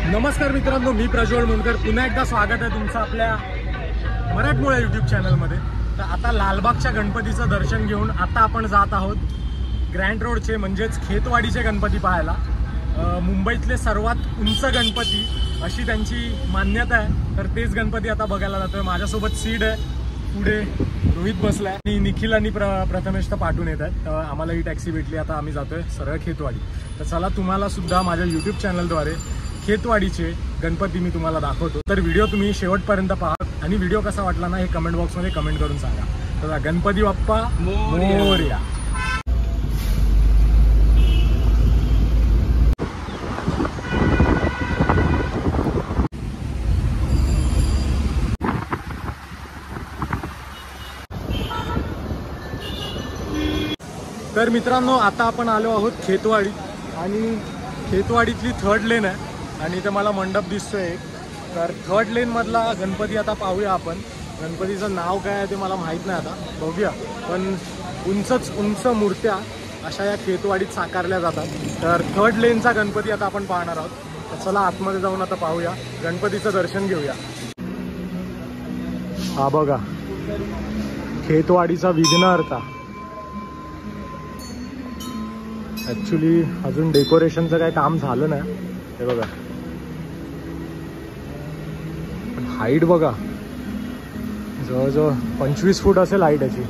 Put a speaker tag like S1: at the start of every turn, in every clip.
S1: नमस्कार मित्रांनो, मी प्रज्वल मुंडकर पुन्हा एकदा स्वागत आहे तुमचं आपल्या मराठमोळ्या यूट्यूब चॅनलमध्ये। तर आता लालबागच्या गणपतीचं दर्शन घेऊन आता आपण जात आहोत ग्रँड रोडचे म्हणजेच खेतवाडीचे गणपती पाहायला। मुंबईतले सर्वात उंच गणपती अशी त्यांची मान्यता आहे, तर तेच गणपती आता बघायला जातोय। माझ्यासोबत सीड आहे, पुढे रोहित बसलाय आणि निखिल आणि प्रथमेश तर पाठवून येत आहेत। आम्हाला ही टॅक्सी भेटली, आता आम्ही जातोय सरळ खेतवाडी। तर चला तुम्हाला सुद्धा माझ्या यूट्यूब चॅनलद्वारे खेतवाडीचे गणपती मी तुम्हाला दाखवतो, तर व्हिडिओ तुम्ही शेवटपर्यंत पहा आणि व्हिडिओ कसा वाटला ना हे कमेंट बॉक्समध्ये कमेंट करून सांगा। तर गणपती बाप्पा मोरया। तर मित्रांनो, आता आपण आलो आहोत खेतवाडी आणि खेतवाडीतली थर्ड लेन आहे आणि इथे मला मंडप दिसतोय एक। तर थर्ड लेन मधला गणपती आता पाहूया आपण। गणपतीचं नाव काय आहे ते मला माहीत नाही, आता बघूया। पण उंच मूर्त्या अशा या खेतवाडीत साकारल्या जातात। तर थर्ड लेनचा गणपती आता आपण पाहणार आहोत। तर चला आतमध्ये जाऊन आता पाहूया, गणपतीचं दर्शन घेऊया। हा बघा, खेतवाडीचा विघ्नहर्ता। ॲक्च्युली अजून डेकोरेशनचं काही काम झालं नाही, हे बघा। पण हाईट बघा, जवळजवळ 25 फूट असेल हाईट याची।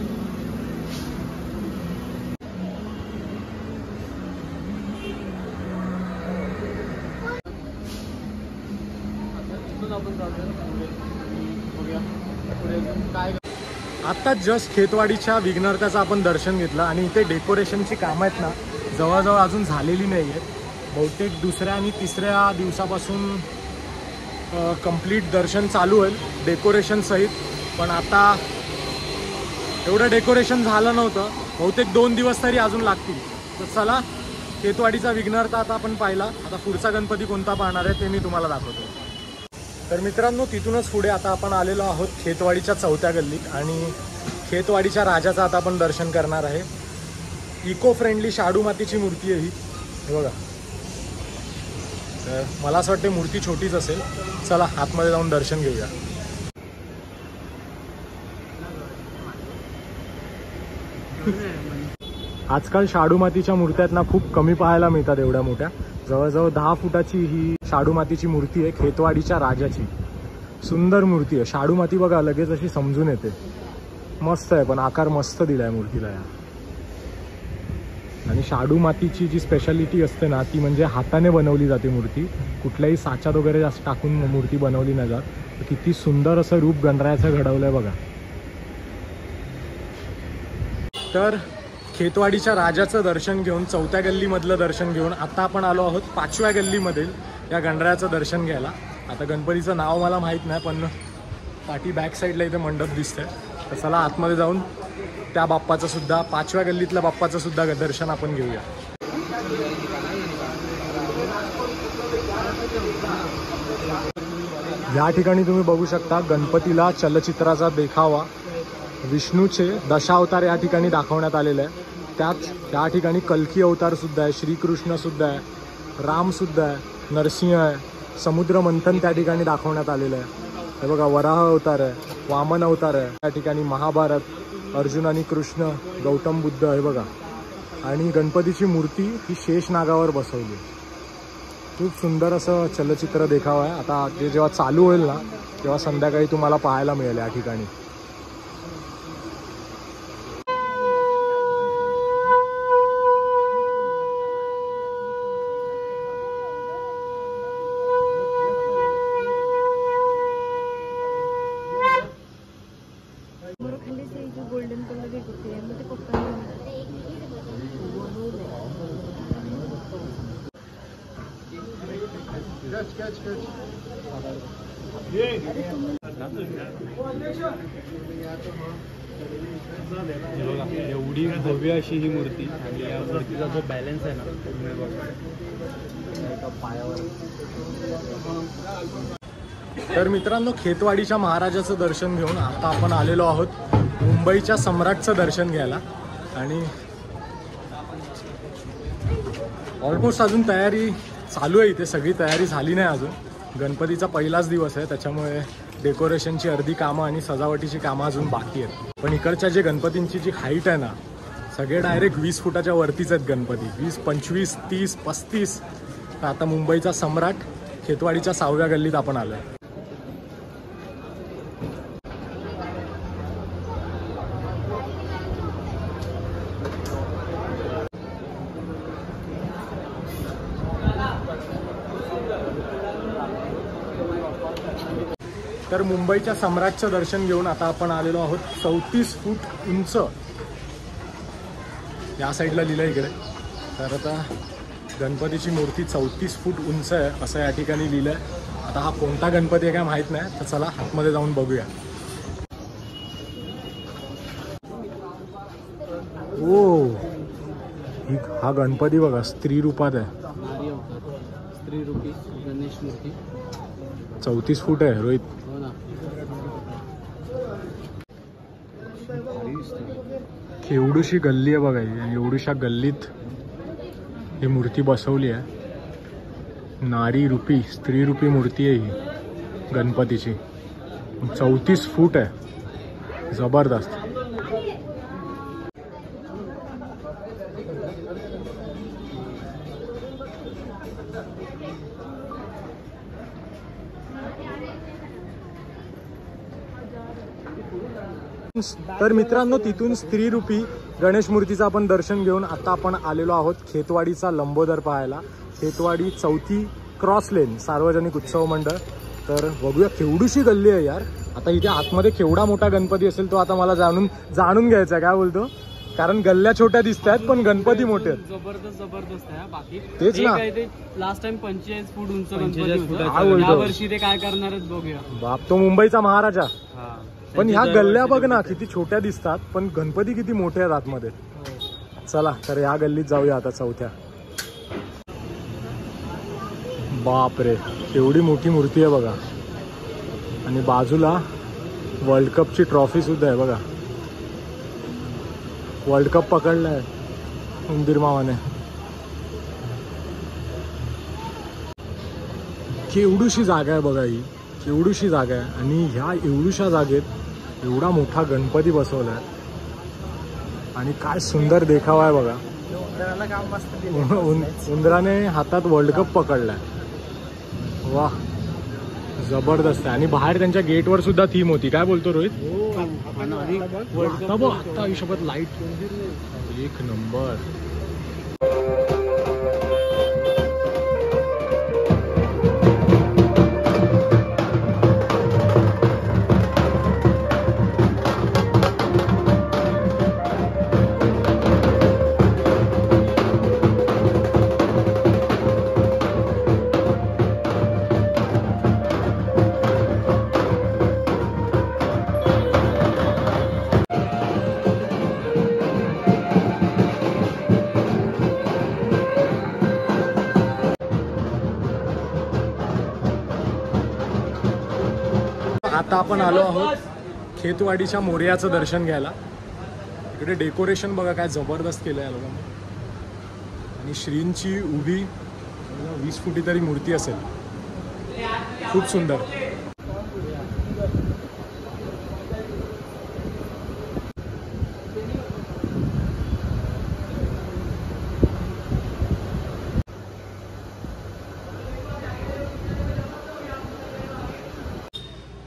S1: आता जस्ट खेतवाडीच्या विघ्नहर्त्याचं आपण दर्शन घेतलं आणि इथे डेकोरेशनची कामं आहेत ना जवळजवळ अजून झालेली नाही आहे। बहुतेक दुसऱ्या आणि तिसऱ्या दिवसापासून कंप्लीट दर्शन चालू होईल डेकोरेशन सहित। पण आता एवढं डेकोरेशन झालं नव्हतं, बहुतेक 2 दिवस तरी अजून लागतील। तर चला, खेतवाडीचा विघ्नहर्ता आता आपण पाहिला, आता पुढचा गणपती कोणता पाहणार आहे ते मी तुम्हाला दाखवतो। तर मित्रांनो, तिथूनच पुढे आता आपण आलेलो आहोत खेतवाडीच्या चौथ्या गल्लीत आणि खेतवाडीच्या राजाचं आता आपण दर्शन करणार आहे। इको फ्रेंडली शाडू मातीची मूर्ती आहे ही, हे बघा। तर मला असं वाटतं मूर्ती छोटीच असेल। चला आतमध्ये जाऊन दर्शन घेऊया। आजकाल शाडू मातीच्या मूर्त्या ना खूप कमी पाहायला मिळतात एवढ्या मोठ्या। जवळजवळ 10 फुटाची ही शाडू मातीची मूर्ती आहे खेतवाडीच्या राजाची। सुंदर मूर्ती आहे, शाडू माती बघा लगेच अशी समजून येते। मस्त आहे, पण आकार मस्त दिलाय मूर्तीला या। आणि शाडू मातीची जी स्पेशालिटी असते ना ती म्हणजे हाताने बनवली जाते मूर्ती, कुठल्याही साच्यात वगैरे जास्त टाकून मूर्ती बनवली नाही जात। किती सुंदर असं रूप गणरायाचं घडवलंय बघा। तर खेतवाडीच्या राजाचं दर्शन घेऊन, चौथ्या गल्लीमधलं दर्शन घेऊन आता आपण आलो आहोत 5व्या गल्लीमध्ये या गणरायाचं दर्शन घ्यायला। आता गणपतीचं नाव मला माहीत नाही, पण पाठी बॅक साईडला इथे मंडप दिसतंय। तर चला आतमध्ये जाऊन त्या बाप्पाचं सुद्धा, 5व्या गल्लीतल्या बाप्पाचं सुद्धा दर्शन आपण घेऊया। या ठिकाणी तुम्ही बघू शकता गणपतीला चलचित्राचा देखावा, विष्णूचे दशावतार या ठिकाणी दाखवण्यात आलेले आहे। त्याच या ठिकाणी कल्की अवतार सुद्धा आहे, श्रीकृष्ण सुद्धा आहे, राम सुद्धा आहे, नरसिंह आहे, समुद्र मंथन त्या ठिकाणी दाखवण्यात आलेलं आहे। हे बघा, वराह अवतार आहे, वामन अवतार आहे, त्या ठिकाणी महाभारत, अर्जुन आणि कृष्ण, गौतम बुद्ध, हे बघा। आणि गणपतीची मूर्ती ही शेष नागावर बसवली। खूप सुंदर असं चलचित्र देखावा आहे। आता ते जेव्हा चालू होईल ना तेव्हा संध्याकाळी तुम्हाला पाहायला मिळेल या ठिकाणी।
S2: एवढी भव्य अशी ही मूर्ती आणि या मूर्तीचा जो बॅलन्स आहे ना पायावर।
S1: तर मित्रांनो, खेतवाडीच्या महाराजाचं दर्शन घेऊन आता आपण आलेलो आहोत मुंबईच्या सम्राटचं दर्शन घ्यायला आणि ऑलमोस्ट अजून तयारी चालू आहे इथे, सगळी तयारी झाली नाही अजून. गणपतीचा पहिलाच दिवस आहे, त्याच्यामुळे डेकोरेशनची अर्धी कामं आणि सजावटीची कामं अजून बाकी आहेत. पण इकडच्या जे गणपतींची जी हाईट आहे ना, सगळे डायरेक्ट 20 फुटाच्या वरतीच आहेत गणपती. 20, 25, 30, 35. तर आता मुंबईचा सम्राट खेतवाडीच्या 6व्या गल्लीत आपण आलो आहे. तर मुंबईच्या सम्राटचं दर्शन घेऊन आता आपण आलेलो आहोत 34 फूट उंच, या साईडला लिहिलं इकडे. तर आता गणपतीची मूर्ती 34 फूट उंच आहे असं या ठिकाणी लिहिलं आहे. आता हा कोणता गणपती आहे काय माहीत नाही, तर चला आतमध्ये जाऊन बघूया. ओ, हा गणपती बघा स्त्री रूपात आहे.
S2: स्त्री रूपी गणेश मूर्ती
S1: 34 फूट आहे रोहित. केवढीशी गल्ली आहे बघा ही, आणि एवढीशा गल्लीत ही मूर्ती बसवली आहे. नारी रूपी स्त्री रूपी मूर्ती आहे ही गणपतीची. 34 फूट आहे, जबरदस्त. तर मित्रांनो, तिथून स्त्री रूपी गणेश मूर्तीचं आपण दर्शन घेऊन आता आपण आलेलो आहोत खेतवाडीचा लंबोदर पाहायला. खेतवाडी 4थी क्रॉस लेन सार्वजनिक उत्सव मंडळ. तर बघूया, केवढीशी गल्ली आहे यार. आता इथे आतमध्ये केवढा मोठा गणपती असेल तो आता मला जाणून घ्यायचा आहे. काय बोलतो? कारण गल्ल्या छोट्या दिसत आहेत पण गणपती मोठे आहेत.
S2: जबरदस्त आहे. बाकी
S1: तेच ना,
S2: लास्ट टाइम 45 फूट उंच गणपती होता.
S1: काय बोलतो?
S2: यावर्षी ते काय करणार आहेत बघूया.
S1: बाप, तो मुंबईचा महाराजा. पण ह्या गल्ल्या बघ ना, किती छोट्या दिसतात पण गणपती किती मोठे आहेत आतमध्ये. चला तर या गल्लीत जाऊया आता 4थ्या. बाप रे, एवढी मोठी मूर्ती आहे बघा. आणि बाजूला वर्ल्ड कपची ट्रॉफी सुद्धा आहे बघा. वर्ल्ड कप पकडलाय उंदीर मामाने. केवढीशी जागा आहे बघा ही, केवढीशी जागा आहे. आणि ह्या एवढ्याशा जागेत एवढा मोठा गणपती बसवलाय. आणि काय सुंदर देखावा आहे बघा. उंदराने हातात वर्ल्ड कप पकडलाय. वा, जबरदस्त आहे. आणि बाहेर त्यांच्या गेटवर सुद्धा थीम होती. काय बोलतो रोहित? आता आयुष्यात लाईट एक नंबर. आता आपण आलो आहोत खेतवाडीच्या मोरयाचं दर्शन घ्यायला. इकडे डेकोरेशन बघा काय जबरदस्त केलं आहे लोकांनी. आणि श्रींची उभी 20 फुटी तरी मूर्ती असेल. खूप सुंदर.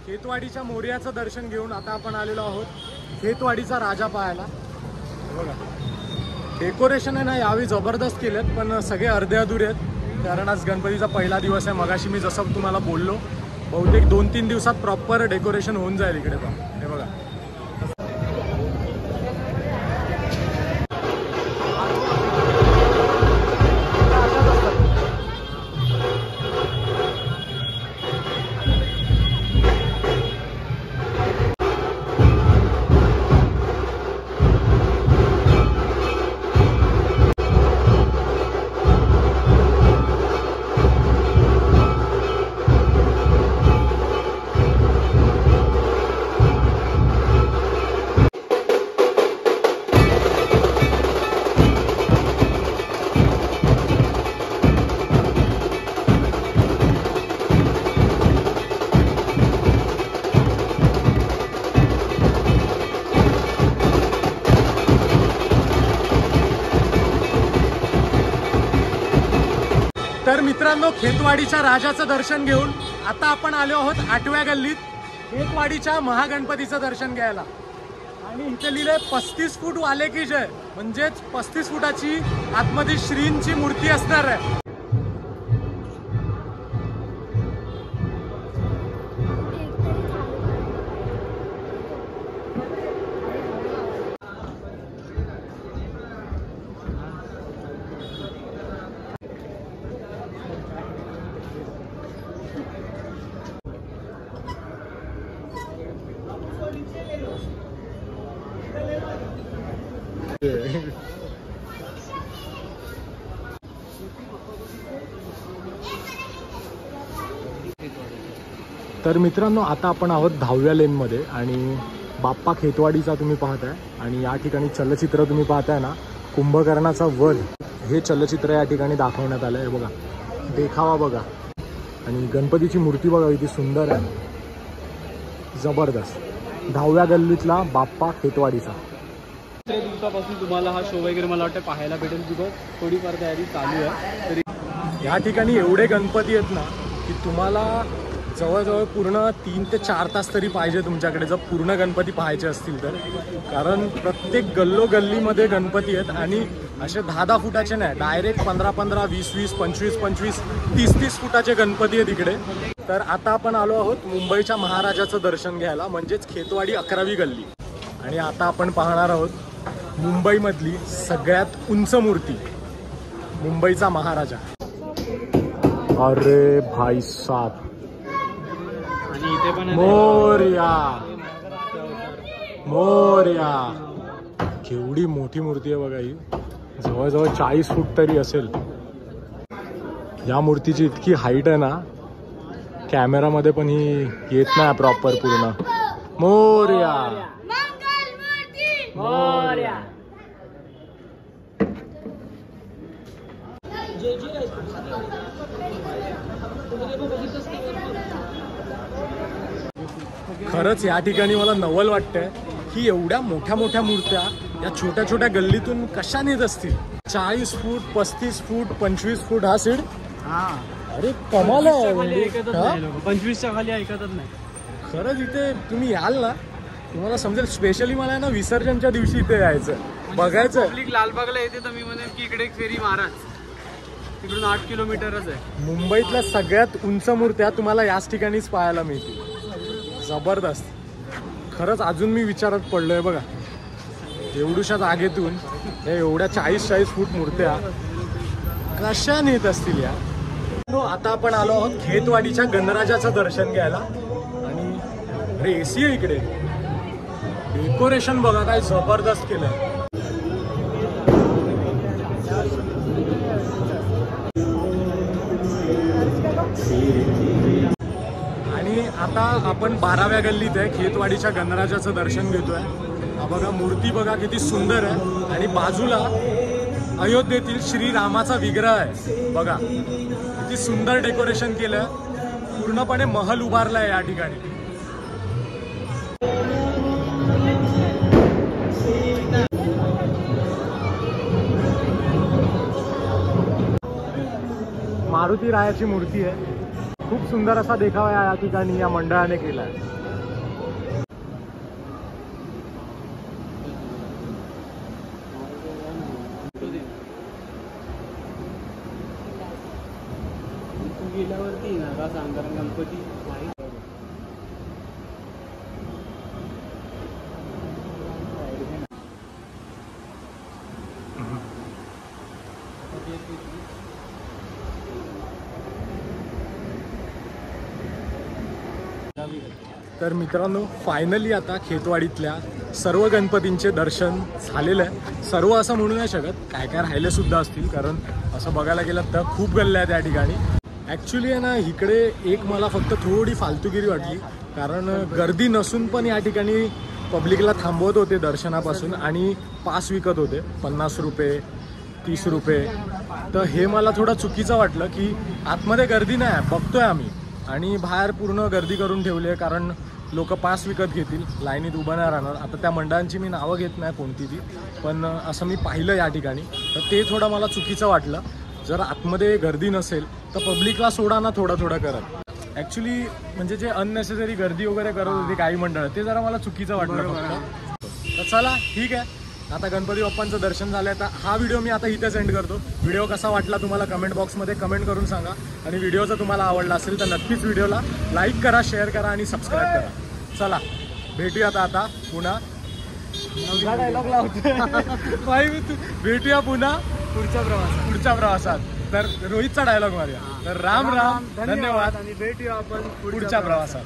S1: खेतवाडीच्या मोरयाचं दर्शन घेऊन आता आपण आलेलो आहोत खेतवाडीचा राजा पाहायला. बघा डेकोरेशन आहे ना यावेळी जबरदस्त केलेत, पण सगळे अर्धे अधुरे आहेत. कारण आज गणपतीचा पहिला दिवस आहे. मगाशी मी जसं तुम्हाला बोललो, बहुतेक 2-3 दिवसात प्रॉपर डेकोरेशन होऊन जाईल इकडे. पण हे बघा, मित्रांनो, खेतवाडीच्या राजाचं दर्शन घेऊन आता आपण आलो आहोत 8व्या गल्लीत खेतवाडीच्या महागणपतीचं दर्शन घ्यायला. आणि इथे लिहिले 35 फूट वाले की जय, म्हणजेच 35 फुटाची आतमध्ये श्रींची मूर्ती असणार आहे. तर मित्रांनो, आता आपण आहोत 10व्या लेनमध्ये आणि बाप्पा खेतवाडीचा तुम्ही पाहताय. आणि या ठिकाणी चलचित्र तुम्ही पाहताय ना, कुंभकर्णाचा वध, हे चलचित्र या ठिकाणी दाखवण्यात आलं आहे. बघा, देखावा बघा. आणि गणपतीची मूर्ती बघा, किती सुंदर आहे, जबरदस्त. 10व्या गल्लीतला बाप्पा खेतवाडीचा.
S2: दुसऱ्या दिवसापासून तुम्हाला हा शो वगैरे मला वाटतं पाहायला भेटेल, बिकॉज थोडीफार तयारी चालू आहे. तरी
S1: या ठिकाणी एवढे गणपती आहेत ना की तुम्हाला जवळजवळ पूर्ण 3 ते 4 तास तरी पाहिजे तुमच्याकडे, जर पूर्ण गणपती पाहायचे असतील तर. कारण प्रत्येक गल्लोगल्लीमध्ये गणपती आहेत आणि असे 10-10 फुटाचे नाही, डायरेक्ट 15-15, 20-20, 25-25, 30-30 फुटाचे गणपती आहेत इकडे. तर आता आपण आलो आहोत मुंबईच्या महाराजाचं दर्शन घ्यायला, म्हणजेच खेतवाडी 11वी गल्ली. आणि आता आपण पाहणार आहोत मुंबईमधली सगळ्यात उंच मूर्ती, मुंबईचा महाराजा. अरे भाई साहब,
S2: आणि इथे पण
S1: मोरया मोरया. केवढी मोठी मूर्ती आहे बघा ही, जवळजवळ 40 फूट तरी असेल. या मूर्तीची इतकी हाईट आहे ना, कॅमेरामध्ये पण ही येत नाही प्रॉपर पूर्ण. मोरया मोरया. खरंच या ठिकाणी मला नवल वाटतंय की एवढ्या मोठ्या मोठ्या मूर्त्या या छोट्या छोट्या गल्लीतून कशा नेत असतील. 40 फूट, 35 फूट, 25 फूट हा सीड. अरे कमाल आहे.
S2: 25च्या खाली ऐकतच नाही.
S1: खरंच इथे तुम्ही याल ना, तुम्हाला समजेल. स्पेशली मला ना विसर्जनच्या दिवशी इथे यायचं, बघायचं.
S2: पब्लिक लालबागला येते तर मी म्हणेन की इकडे एक फेरी माराच. तिकडून 8 किलोमीटरच आहे.
S1: मुंबईतल्या सगळ्यात उंच मूर्त्या तुम्हाला याच ठिकाणीच पाहायला मिळतील. जबरदस्त. खरंच अजून मी विचारात पडलोय बघा, एवढ्याशा जागेतून हे एवढ्या 40-40 फूट मूर्त्या कशा नेत असतील या. आता आपण आलो आहोत खेतवाडीच्या गणराजाचं दर्शन घ्यायला. आणि अरे एसी आहे इकडे. डेकोरेशन बघा काय जबरदस्त केलंय. आणि आता आपण 12व्या गल्लीत आहे, खेतवाडीच्या गणराजाचं दर्शन घेतोय. हा बघा, मूर्ती बघा किती सुंदर आहे. आणि बाजूला अयोध्येतील श्रीरामाचा विग्रह आहे. बघा किती सुंदर डेकोरेशन केलं, पूर्णपणे महल उभारलाय या ठिकाणी. मारुती रायाची मूर्ती आहे. खूप सुंदर असा देखावा या ठिकाणी या मंडळाने केलाय.
S2: गेल्यावरती ना का सांग, कारण गणपती
S1: तर मित्रांनो, फायनली आता खेतवाडीतल्या सर्व गणपतींचे दर्शन झालेलं आहे. सर्व असं म्हणू नाही शकत, काय काय राहिले सुद्धा असतील, कारण असं बघायला गेलं तर खूप गल्ल्या आहेत या ठिकाणी. ॲक्च्युली आहे ना, इकडे एक मला फक्त थोडी फालतूगिरी वाटली, कारण गर्दी नसून पण या ठिकाणी पब्लिकला थांबवत होते दर्शनापासून आणि पास विकत होते 50 रुपये, 30 रुपये. तर हे मला थोडं चुकीचं वाटलं की आतमध्ये गर्दी नाही, बघतोय आम्ही, आणि बाहेर पूर्ण गर्दी करून ठेवली आहे, कारण लोक पास विकत घेतील, लाईनीत उभं नाही राहणार. आता त्या मंडळांची मी नावं घेत नाही कोणती ती, पण असं मी पाहिलं या ठिकाणी, तर ते थोडं मला चुकीचं वाटलं. जर आतमध्ये गर्दी नसेल तर पब्लिकला सोडा ना थोडा थोडा करत. ॲक्च्युली म्हणजे जे अननेसेसरी गर्दी वगैरे करत होती काही मंडळ, ते जरा मला चुकीचं वाटलं फक्त. तर चला ठीक आहे, आता गणपती बाप्पांचं दर्शन झालं. आता हा व्हिडिओ मी आता इथेच एंड करतो. व्हिडिओ कसा वाटला तुम्हाला कमेंट बॉक्समध्ये कमेंट करून सांगा. आणि व्हिडिओ जर तुम्हाला आवडला असेल तर नक्कीच व्हिडिओला लाईक करा, शेअर करा आणि सबस्क्राईब करा. चला भेटूया आता पुन्हा. डायलॉग लावतो भेटूया पुन्हा पुढच्या प्रवासात. तर रोहितचा डायलॉग मारूया. तर राम राम, धन्यवाद आणि भेटूया आपण पुढच्या प्रवासात.